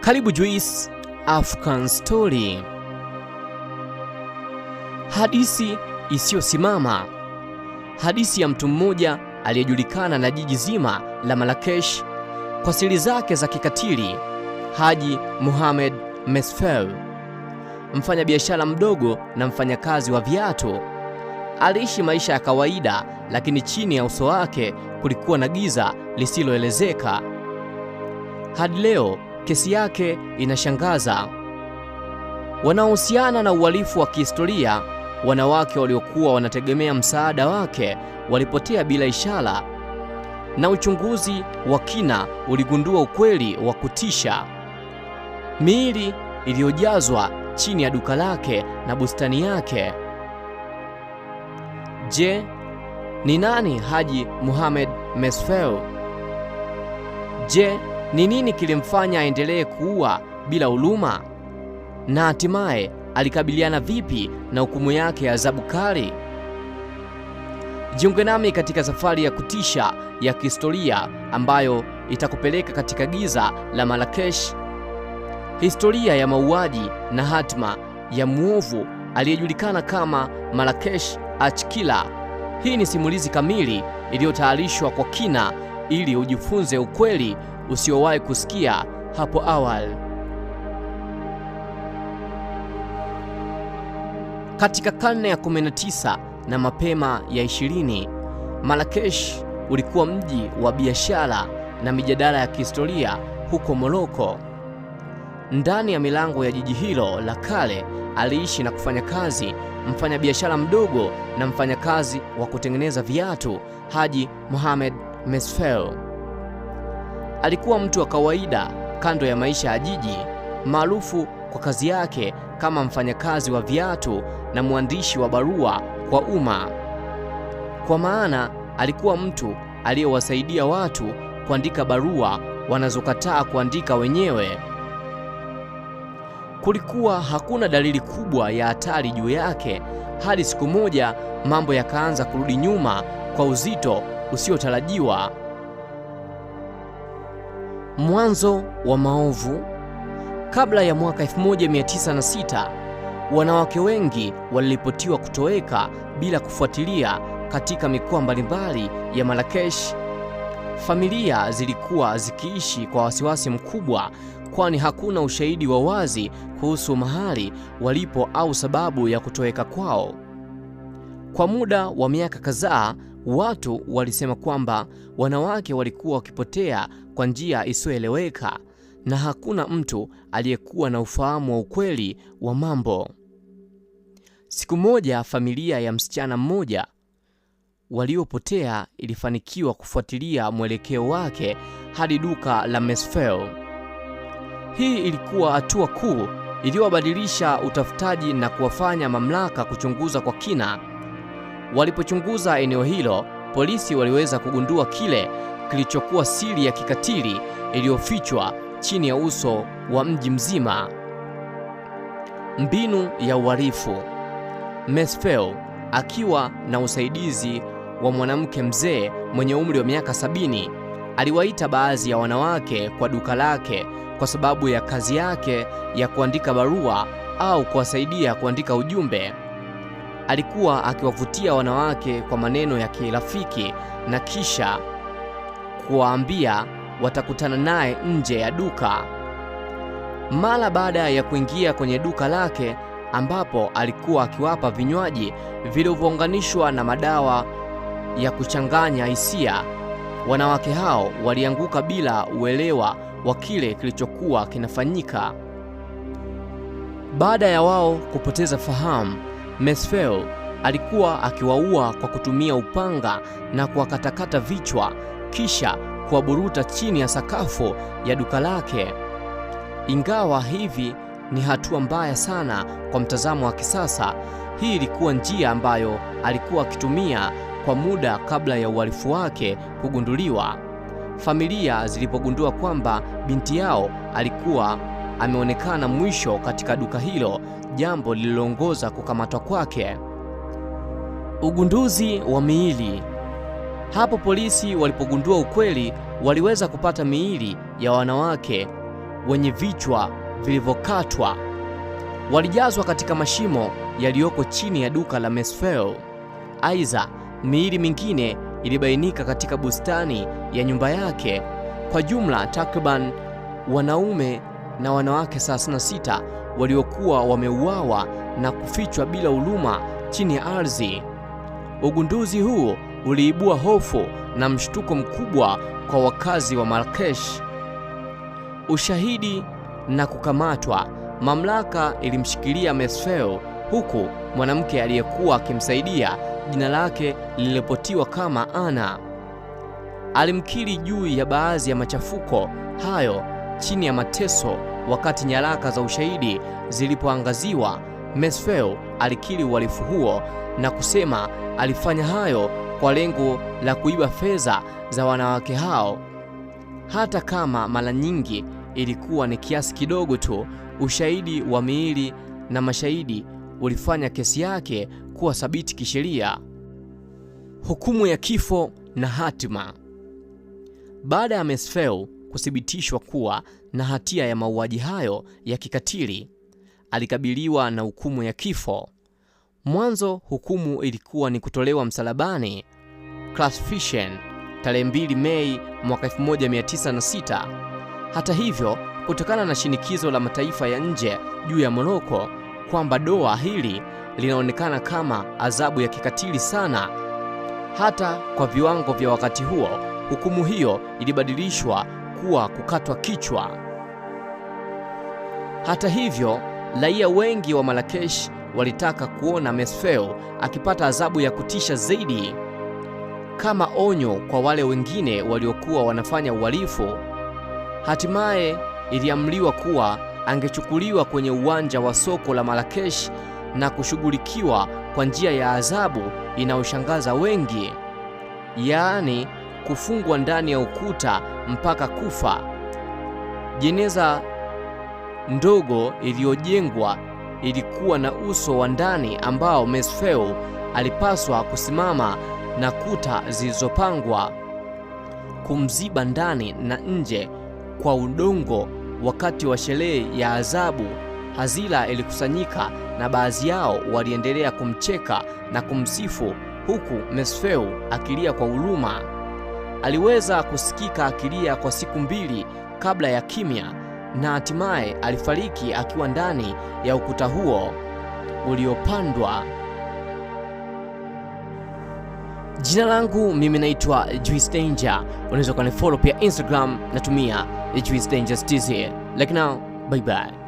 Karibu Juice African Story. Hadithi isiyosimama. Hadithi ya mtu mmoja aliyejulikana na jiji zima la Marrakesh kwa siri zake za kikatili, Haji Mohamed Mesfel. Mfanyabiashara mdogo na mfanyakazi wa viatu, aliishi maisha ya kawaida, lakini chini ya uso wake kulikuwa na giza lisiloelezeka. Hadi leo kesi yake inashangaza. Wanaohusiana na uhalifu wa kihistoria, wanawake waliokuwa wanategemea msaada wake walipotea bila ishara, na uchunguzi wa kina uligundua ukweli wa kutisha. Miili iliyojazwa chini ya duka lake na bustani yake. Je, ni nani Haji Mohamed Mesfel? Je, ni nini kilimfanya aendelee kuua bila huruma? Na hatimaye alikabiliana vipi na hukumu yake ya adhabu kali? Jiunge nami katika safari ya kutisha ya kihistoria ambayo itakupeleka katika giza la Marrakesh, historia ya mauaji na hatima ya muovu aliyejulikana kama Marrakesh Arch Killer. Hii ni simulizi kamili iliyotayarishwa kwa kina ili ujifunze ukweli usiowahi kusikia hapo awali. Katika karne ya 19 na mapema ya 20, Marrakesh ulikuwa mji wa biashara na mijadala ya kihistoria huko Morocco. Ndani ya milango ya jiji hilo la kale aliishi na kufanya kazi mfanyabiashara mdogo na mfanyakazi wa kutengeneza viatu, Haji Mohamed Mesfel. Alikuwa mtu wa kawaida kando ya maisha ya jiji, maarufu kwa kazi yake kama mfanyakazi wa viatu na mwandishi wa barua kwa umma. Kwa maana alikuwa mtu aliyewasaidia watu kuandika barua wanazokataa kuandika wenyewe. Kulikuwa hakuna dalili kubwa ya hatari juu yake, hadi siku moja mambo yakaanza kurudi nyuma kwa uzito usiotarajiwa. Mwanzo wa maovu. Kabla ya mwaka 1906, wanawake wengi waliripotiwa kutoweka bila kufuatilia katika mikoa mbalimbali ya Marrakesh. Familia zilikuwa zikiishi kwa wasiwasi mkubwa, kwani hakuna ushahidi wa wazi kuhusu mahali walipo au sababu ya kutoweka kwao. Kwa muda wa miaka kadhaa, watu walisema kwamba wanawake walikuwa wakipotea kwa njia isiyoeleweka, na hakuna mtu aliyekuwa na ufahamu wa ukweli wa mambo. Siku moja, familia ya msichana mmoja waliopotea ilifanikiwa kufuatilia mwelekeo wake hadi duka la Mesfel. Hii ilikuwa hatua kuu iliyobadilisha utafutaji na kuwafanya mamlaka kuchunguza kwa kina. Walipochunguza eneo hilo, polisi waliweza kugundua kile kilichokuwa siri ya kikatili iliyofichwa chini ya uso wa mji mzima. Mbinu ya uhalifu. Mesfel, akiwa na usaidizi wa mwanamke mzee mwenye umri wa miaka 70, aliwaita baadhi ya wanawake kwa duka lake kwa sababu ya kazi yake ya kuandika barua au kuwasaidia kuandika ujumbe. Alikuwa akiwavutia wanawake kwa maneno ya kirafiki na kisha kuwaambia watakutana naye nje ya duka. Mara baada ya kuingia kwenye duka lake, ambapo alikuwa akiwapa vinywaji vilivyounganishwa na madawa ya kuchanganya hisia, wanawake hao walianguka bila uelewa wa kile kilichokuwa kinafanyika. Baada ya wao kupoteza fahamu, Mesfel alikuwa akiwaua kwa kutumia upanga na kuwakatakata vichwa, kisha kuwaburuta chini ya sakafu ya duka lake. Ingawa hivi ni hatua mbaya sana kwa mtazamo wa kisasa, hii ilikuwa njia ambayo alikuwa akitumia kwa muda kabla ya uhalifu wake kugunduliwa. Familia zilipogundua kwamba binti yao alikuwa ameonekana mwisho katika duka hilo, jambo lililoongoza kukamatwa kwake. Ugunduzi wa miili. Hapo polisi walipogundua ukweli, waliweza kupata miili ya wanawake wenye vichwa vilivyokatwa walijazwa katika mashimo yaliyoko chini ya duka la Mesfeo. Aidha, miili mingine ilibainika katika bustani ya nyumba yake. Kwa jumla takriban wanaume na wanawake 36 waliokuwa wameuawa na kufichwa bila huruma chini ya ardhi. Ugunduzi huu uliibua hofu na mshtuko mkubwa kwa wakazi wa Marrakesh. Ushahidi na kukamatwa. Mamlaka ilimshikilia Mesfeo huku mwanamke aliyekuwa akimsaidia, jina lake liliripotiwa kama Ana, alimkiri juu ya baadhi ya machafuko hayo chini ya mateso. Wakati nyaraka za ushahidi zilipoangaziwa, Mesfeo alikiri uhalifu huo na kusema alifanya hayo kwa lengo la kuiba fedha za wanawake hao. Hata kama mara nyingi ilikuwa ni kiasi kidogo tu, ushahidi wa miili na mashahidi ulifanya kesi yake kuwa thabiti kisheria. Hukumu ya kifo na hatima. Baada ya Mesfeo kuthibitishwa kuwa na hatia ya mauaji hayo ya kikatili, alikabiliwa na hukumu ya kifo. Mwanzo hukumu ilikuwa ni kutolewa msalabani, crucifixion, tarehe 2 Mei mwaka 1906. Hata hivyo, kutokana na shinikizo la mataifa ya nje juu ya Morocco kwamba doa hili linaonekana kama adhabu ya kikatili sana hata kwa viwango vya wakati huo, hukumu hiyo ilibadilishwa kuwa kukatwa kichwa. Hata hivyo, raia wengi wa Marrakesh walitaka kuona Mesfeo akipata adhabu ya kutisha zaidi, kama onyo kwa wale wengine waliokuwa wanafanya uhalifu. Hatimaye iliamriwa kuwa angechukuliwa kwenye uwanja wa soko la Marrakesh na kushughulikiwa kwa njia ya adhabu inayoshangaza wengi, yaani kufungwa ndani ya ukuta mpaka kufa. Jeneza ndogo iliyojengwa ilikuwa na uso wa ndani ambao Mesfeo alipaswa kusimama na kuta zilizopangwa kumziba ndani na nje kwa udongo. Wakati wa sherehe ya adhabu, hadhira ilikusanyika na baadhi yao waliendelea kumcheka na kumsifu, huku Mesfeo akilia kwa huruma. Aliweza kusikika akilia kwa siku 2 kabla ya kimya, na hatimaye alifariki akiwa ndani ya ukuta huo uliopandwa. Jina langu mimi naitwa Juice Danger. Unaweza kunifollow pia Instagram, natumia Juice Danger TZ. Like now, bye bye.